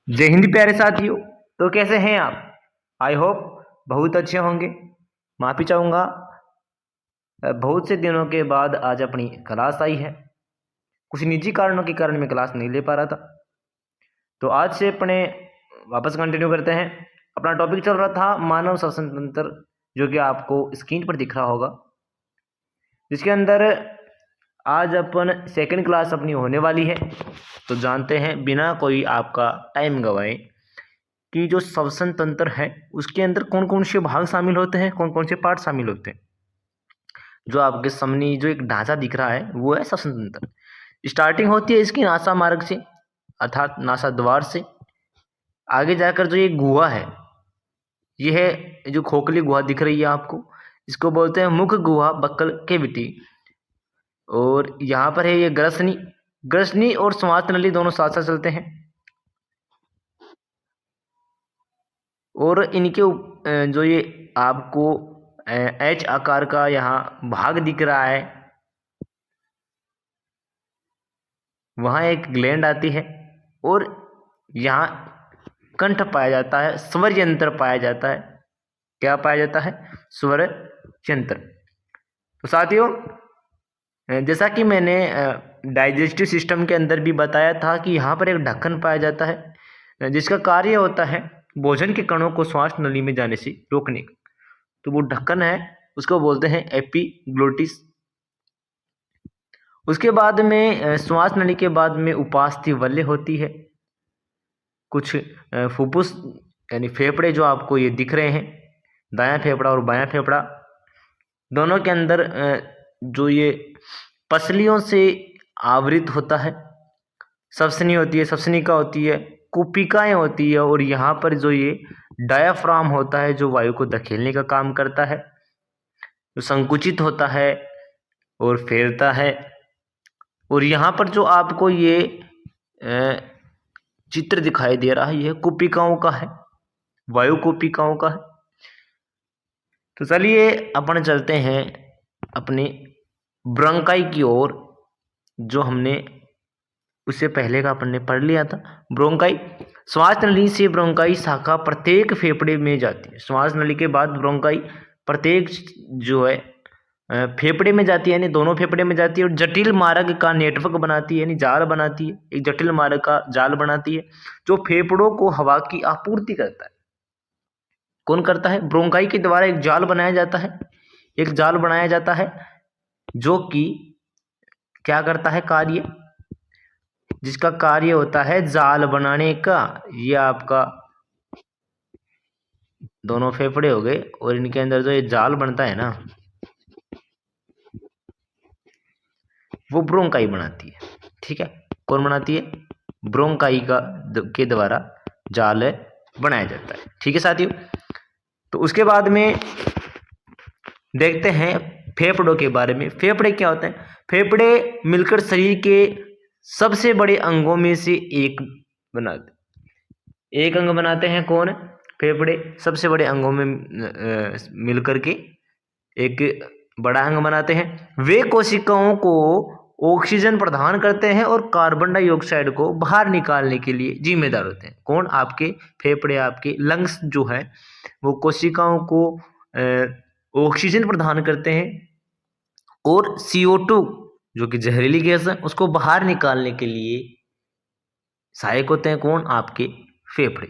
जय हिंद प्यारे साथियों। तो कैसे हैं आप? आई होप बहुत अच्छे होंगे। माफ़ी चाहूँगा, बहुत से दिनों के बाद आज अपनी क्लास आई है। कुछ निजी कारणों के कारण मैं क्लास नहीं ले पा रहा था, तो आज से अपने वापस कंटिन्यू करते हैं। अपना टॉपिक चल रहा था मानव श्वसन तंत्र, जो कि आपको स्क्रीन पर दिख रहा होगा, जिसके अंदर आज अपन सेकंड क्लास अपनी होने वाली है। तो जानते हैं बिना कोई आपका टाइम गवाए कि जो श्वसन तंत्र है उसके अंदर कौन कौन से भाग शामिल होते हैं, कौन कौन से पार्ट शामिल होते हैं। जो आपके सामने जो एक ढांचा दिख रहा है वो है श्वसन तंत्र। स्टार्टिंग होती है इसकी नासा मार्ग से, अर्थात नासा द्वार से। आगे जाकर जो ये गुहा है, ये है जो खोखली गुहा दिख रही है आपको, इसको बोलते हैं मुख गुहा, बक्कल कैविटी। और यहाँ पर है ये ग्रसनी। ग्रसनी और श्वास नली दोनों साथ साथ चलते हैं। और इनके जो ये आपको एच आकार का यहाँ भाग दिख रहा है, वहाँ एक ग्लैंड आती है और यहाँ कंठ पाया जाता है, स्वर यंत्र पाया जाता है। क्या पाया जाता है? स्वर यंत्र। तो साथियों, जैसा कि मैंने डाइजेस्टिव सिस्टम के अंदर भी बताया था कि यहाँ पर एक ढक्कन पाया जाता है, जिसका कार्य होता है भोजन के कणों को श्वास नली में जाने से रोकने का। तो वो ढक्कन है, उसको बोलते हैं एपिग्लोटिस। उसके बाद में श्वास नली के बाद में उपास्थि वल्य होती है। कुछ फुफ्फुस यानी फेफड़े जो आपको ये दिख रहे हैं, दायां फेफड़ा और बायां फेफड़ा, दोनों के अंदर जो ये पसलियों से आवृत होता है। सवसनी होती है, सवसनिका होती है, कुपिकाएं होती है, और यहाँ पर जो ये डायाफ्राम होता है जो वायु को धकेलने का काम करता है, जो संकुचित होता है और फैलता है। और यहाँ पर जो आपको ये चित्र दिखाई दे रहा है, यह कुपिकाओं का है, वायु कुपिकाओं का है। तो चलिए अपन चलते हैं अपने ब्रोंकाई की ओर, जो हमने उससे पहले का अपन ने पढ़ लिया था। ब्रोंकाई, श्वास नली से ब्रोंकाई शाखा प्रत्येक फेफड़े में जाती है। श्वास नली के बाद ब्रोंकाई प्रत्येक जो है फेफड़े में जाती है, यानी दोनों फेफड़े में जाती है, और जटिल मार्ग का नेटवर्क बनाती है, यानी जाल बनाती है। एक जटिल मार्ग का जाल बनाती है जो फेफड़ों को हवा की आपूर्ति करता है। कौन करता है? ब्रोंकाई के द्वारा एक जाल बनाया जाता है। एक जाल बनाया जाता है जो कि क्या करता है कार्य, जिसका कार्य होता है जाल बनाने का। ये आपका दोनों फेफड़े हो गए, और इनके अंदर जो ये जाल बनता है ना, वो ब्रोंकाई बनाती है। ठीक है, कौन बनाती है? ब्रोंकाई का के द्वारा जाल बनाया जाता है। ठीक है साथियों, तो उसके बाद में देखते हैं फेफड़ों के बारे में। फेफड़े क्या होते हैं? फेफड़े मिलकर शरीर के सबसे बड़े अंगों में से एक अंग बनाते हैं। कौन? फेफड़े सबसे बड़े अंगों में मिलकर के एक बड़ा अंग बनाते हैं। वे कोशिकाओं को ऑक्सीजन प्रदान करते हैं और कार्बन डाइऑक्साइड को बाहर निकालने के लिए जिम्मेदार होते हैं। कौन? आपके फेफड़े, आपके लंग्स जो है वो कोशिकाओं को ऑक्सीजन प्रदान करते हैं, और CO2 जो कि जहरीली गैस है उसको बाहर निकालने के लिए सहायक होते हैं। कौन? आपके फेफड़े।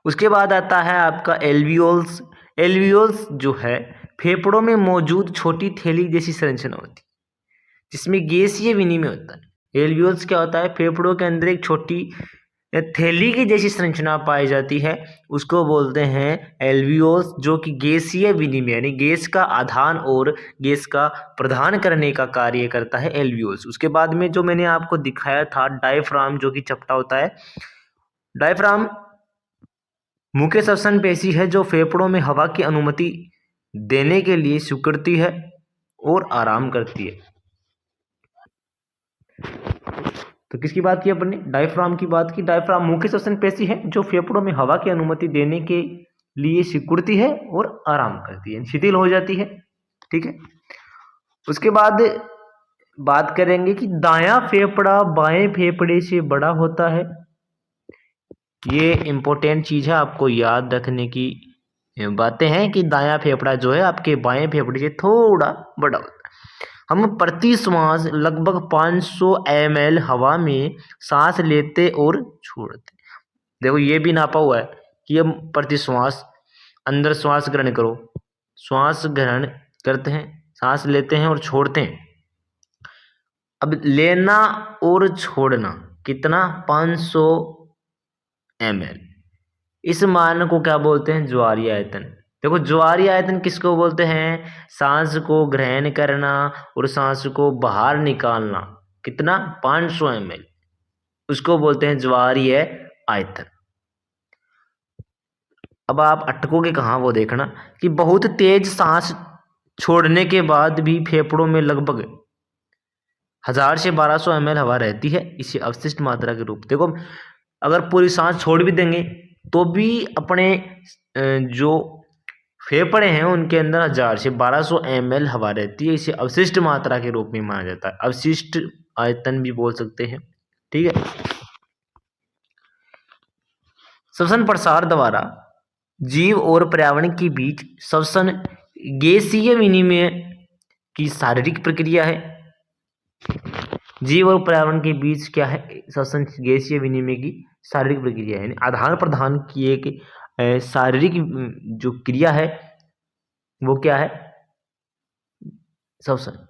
उसके बाद आता है आपका एल्वियोल्स। एल्वियोल्स जो है फेफड़ों में मौजूद छोटी थैली जैसी संरचना होती है, जिसमें गैसीय विनिमय होता है। एल्वियोल्स क्या होता है? फेफड़ों के अंदर एक छोटी थैली की जैसी संरचना पाई जाती है, उसको बोलते हैं एल्वियोल्स, जो कि गैसीय विनिमय यानी गैस का आदान और गैस का प्रदान करने का कार्य करता है एल्वियोल्स। उसके बाद में जो मैंने आपको दिखाया था डायफ्राम, जो कि चपटा होता है। डायफ्राम मुख्य श्वसन पेशी है जो फेफड़ों में हवा की अनुमति देने के लिए सिकुड़ती है और आराम करती है। तो किसकी बात की अपन ने? डायफ्राम की बात की। डायफ्राम मुख्य श्वसन पेशी है जो फेफड़ों में हवा की अनुमति देने के लिए सिकुड़ती है और आराम करती है, शिथिल हो जाती है। ठीक है, उसके बाद बात करेंगे कि दायां फेफड़ा बाएं फेफड़े से बड़ा होता है। ये इम्पोर्टेंट चीज़ है, आपको याद रखने की बातें हैं कि दायां फेफड़ा जो है आपके बाएं फेफड़े से थोड़ा बड़ा होता है। हम प्रति श्वास लगभग 500 ml हवा में सांस लेते और छोड़ते। देखो ये भी नापा हुआ है कि हम प्रति श्वास अंदर श्वास ग्रहण करो, श्वास ग्रहण करते हैं, सांस लेते हैं और छोड़ते हैं। अब लेना और छोड़ना कितना, 500 ml। इस मान को क्या बोलते हैं, ज्वारीय आयतन। देखो ज्वारीय आयतन किसको बोलते हैं, सांस को ग्रहण करना और सांस को बाहर निकालना, कितना, 500 ml, उसको बोलते हैं ज्वारीय आयतन। अब आप अटकोगे कहाँ, वो देखना कि बहुत तेज सांस छोड़ने के बाद भी फेफड़ों में लगभग 1000 से 1200 ml हवा रहती है, इसे अवशिष्ट मात्रा के रूप। देखो अगर पूरी सांस छोड़ भी देंगे तो भी अपने जो फेफड़े हैं उनके अंदर 1000 से 1200 ml हवा रहती है, इसे अवशिष्ट मात्रा के रूप में माना जाता है, अवशिष्ट आयतन भी बोल सकते हैं। ठीक है। श्वसन प्रसार द्वारा जीव और पर्यावरण के बीच श्वसन गैसीय विनिमय की शारीरिक प्रक्रिया है। जीव और पर्यावरण के बीच क्या है, श्वसन गैसीय विनिमय की शारीरिक प्रक्रिया है, आदान प्रदान की एक शारीरिक जो क्रिया है वो क्या है, श्वसन।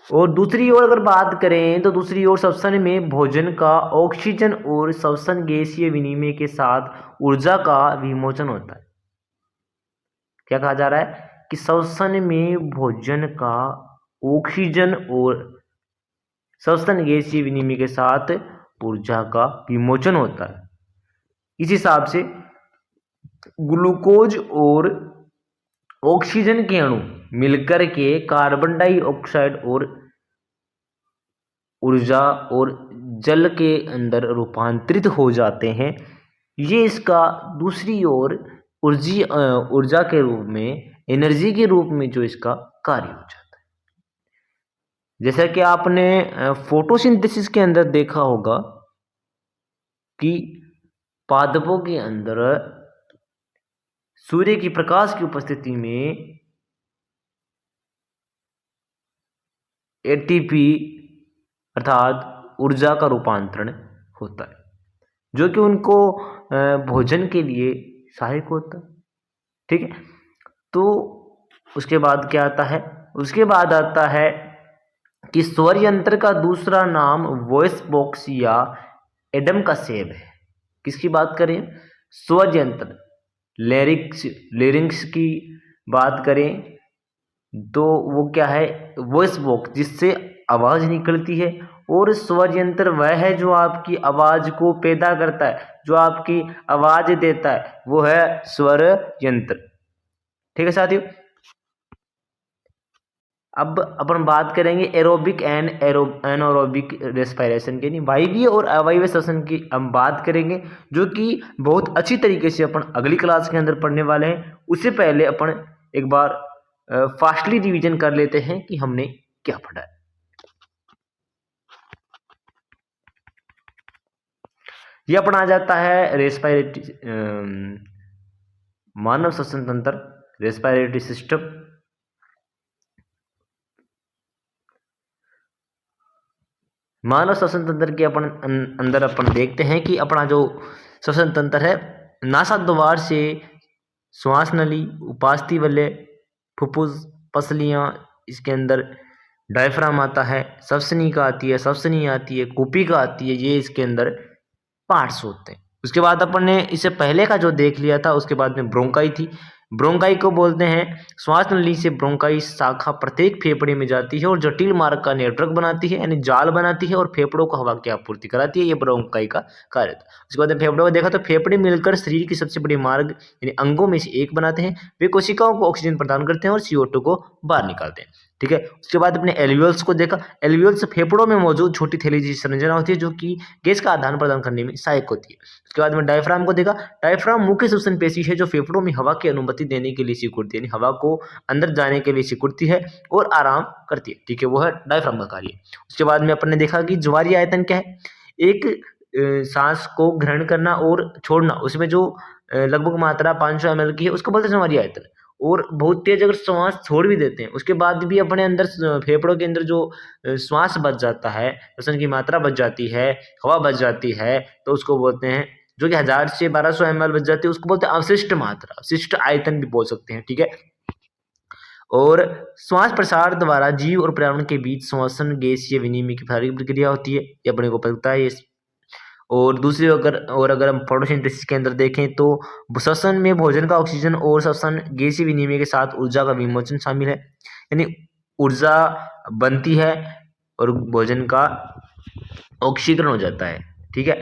और दूसरी ओर अगर बात करें तो दूसरी ओर श्वसन में भोजन का ऑक्सीजन और श्वसन गैसीय विनिमय के साथ ऊर्जा का विमोचन होता है। क्या कहा जा रहा है कि श्वसन में भोजन का ऑक्सीजन और श्वसन गैसीय विनिमय के साथ ऊर्जा का विमोचन होता है। इस हिसाब से ग्लूकोज और ऑक्सीजन के अणु मिलकर के कार्बन डाइऑक्साइड और ऊर्जा और जल के अंदर रूपांतरित हो जाते हैं। ये इसका दूसरी ओर ऊर्जा के रूप में, एनर्जी के रूप में जो इसका कार्य हो जाता है। जैसा कि आपने फोटोसिंथेसिस के अंदर देखा होगा कि पादपों के अंदर सूर्य की प्रकाश की उपस्थिति में एटीपी अर्थात ऊर्जा का रूपांतरण होता है, जो कि उनको भोजन के लिए सहायक होता है। ठीक है। तो उसके बाद क्या आता है, उसके बाद आता है कि स्वर यंत्र का दूसरा नाम वॉइस बॉक्स या एडम का सेब है। किसकी बात करें, स्वर यंत्र, लेरिंक्स की बात करें तो वो क्या है, वॉइस बॉक्स जिससे आवाज निकलती है, और स्वर यंत्र वह है जो आपकी आवाज को पैदा करता है, जो आपकी आवाज देता है, वो है स्वर यंत्र। ठीक है साथियों। अब अपन बात करेंगे एरोबिक एंड एनारोबिक रेस्पिरेशन के, वायवीय और अवायवीय श्वसन की हम बात करेंगे, जो कि बहुत अच्छी तरीके से अपन अगली क्लास के अंदर पढ़ने वाले हैं। उससे पहले अपन एक बार फास्टली रिवीजन कर लेते हैं कि हमने क्या पढ़ा है। ये अपना आ जाता है रेस्पिरेटरी मानव श्वसन तंत्र, रेस्पिरेटरी सिस्टम। मानव श्वसन तंत्र के अपन अंदर अपन देखते हैं कि अपना जो श्वसन तंत्र है, नासाद्वार से श्वास नली, उपास्थि वलय, फुफ्फुस, पसलियाँ, इसके अंदर डायफ्राम आता है, श्वसनिका आती है, श्वसनी आती है, कूपिका आती है, ये इसके अंदर पार्ट्स होते हैं। उसके बाद अपन ने इससे पहले का जो देख लिया था, उसके बाद में ब्रोंकाई थी। ब्रोंकाई को बोलते हैं श्वास नली से ब्रोंकाई शाखा प्रत्येक फेफड़े में जाती है और जटिल मार्ग का नेटवर्क बनाती है, यानी जाल बनाती है और फेफड़ों को हवा की आपूर्ति कराती है। ये ब्रोंकाई का कार्य था। उसके बाद फेफड़ों को देखा तो फेफड़े मिलकर शरीर की सबसे बड़ी मार्ग यानी अंगों में से एक बनाते हैं। वे कोशिकाओं को ऑक्सीजन प्रदान करते हैं और CO2 को बाहर निकालते हैं। ठीक है। उसके बाद अपने एल्वियोल्स को देखा। एल्वियोल्स फेफड़ों में मौजूद छोटी थैली जैसी संरचना होती है, जो कि गैस का आदान प्रदान करने में सहायक होती है। उसके बाद में डायफ्राम को देखा। डायफ्राम मुख्य श्वसन पेशी है जो फेफड़ों में हवा की अनुमति देने के लिए सिकुड़ती है, यानी हवा को अंदर जाने के लिए सिकुड़ती है और आराम करती है। ठीक है, वो है डायफ्राम का कार्य। उसके बाद में अपन ने देखा कि ज्वारीय आयतन क्या है। एक सांस को ग्रहण करना और छोड़ना, उसमें जो लगभग मात्रा 500 ml की है उसको बोलते हैं श्वास आयतन। और बहुत तेज अगर श्वास छोड़ भी देते हैं उसके बाद भी अपने अंदर फेफड़ों के अंदर जो श्वास बच जाता है, श्वसन की मात्रा बच जाती है, हवा बच जाती है, तो उसको बोलते हैं, जो कि 1000 से 1200 ml बच जाती है उसको बोलते हैं अवशिष्ट मात्रा, अवशिष्ट आयतन भी बोल सकते हैं। ठीक है। और श्वास प्रसार द्वारा जीव और पर्यावरण के बीच श्वसन गैसीय विनिमय की सारी प्रक्रिया होती है, ये अपने को पता है। और दूसरी अगर हम फोटोसिंथेसिस के अंदर देखें तो श्वसन में भोजन का ऑक्सीजन और श्वसन गैसीय विनिमय के साथ ऊर्जा का विमोचन शामिल है, यानी ऊर्जा बनती है और भोजन का ऑक्सीकरण हो जाता है। ठीक है।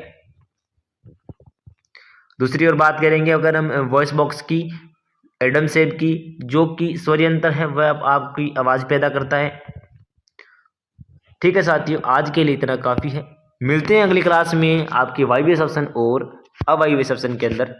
दूसरी ओर बात करेंगे अगर हम वॉइस बॉक्स की, एडम सेप की, जो कि स्वर यंत्र है, वह आपकी आवाज पैदा करता है। ठीक है साथियों, आज के लिए इतना काफी है। मिलते हैं अगली क्लास में आपके वायवीय श्वसन और अवायवीय श्वसन के अंदर।